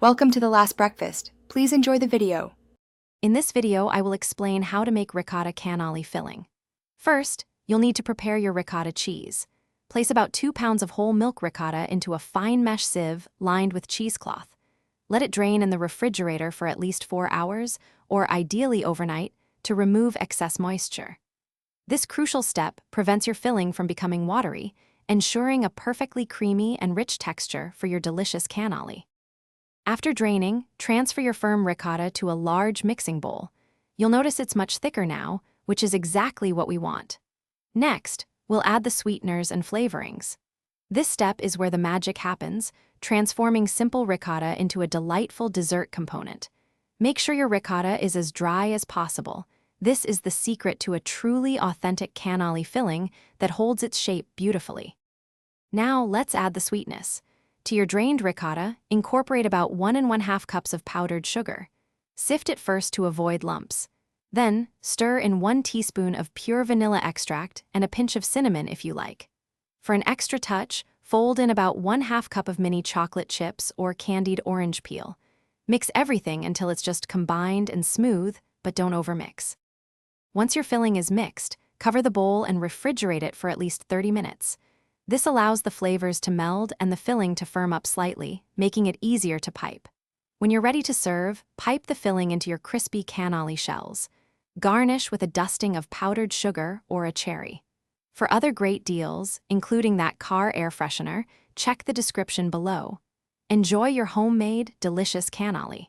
Welcome to The Last Breakfast. Please enjoy the video. In this video, I will explain how to make ricotta cannoli filling. First, you'll need to prepare your ricotta cheese. Place about 2 pounds of whole milk ricotta into a fine mesh sieve lined with cheesecloth. Let it drain in the refrigerator for at least 4 hours, or ideally overnight, to remove excess moisture. This crucial step prevents your filling from becoming watery, ensuring a perfectly creamy and rich texture for your delicious cannoli. After draining, transfer your firm ricotta to a large mixing bowl. You'll notice it's much thicker now, which is exactly what we want. Next, we'll add the sweeteners and flavorings. This step is where the magic happens, transforming simple ricotta into a delightful dessert component. Make sure your ricotta is as dry as possible. This is the secret to a truly authentic cannoli filling that holds its shape beautifully. Now, let's add the sweetness. To your drained ricotta, incorporate about 1 1/2 cups of powdered sugar. Sift it first to avoid lumps. Then, stir in 1 teaspoon of pure vanilla extract and a pinch of cinnamon if you like. For an extra touch, fold in about 1/2 cup of mini chocolate chips or candied orange peel. Mix everything until it's just combined and smooth, but don't overmix. Once your filling is mixed, cover the bowl and refrigerate it for at least 30 minutes. This allows the flavors to meld and the filling to firm up slightly, making it easier to pipe. When you're ready to serve, pipe the filling into your crispy cannoli shells. Garnish with a dusting of powdered sugar or a cherry. For other great deals, including that car air freshener, check the description below. Enjoy your homemade, delicious cannoli.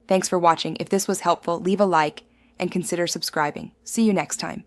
Thanks for watching. If this was helpful, leave a like and consider subscribing. See you next time.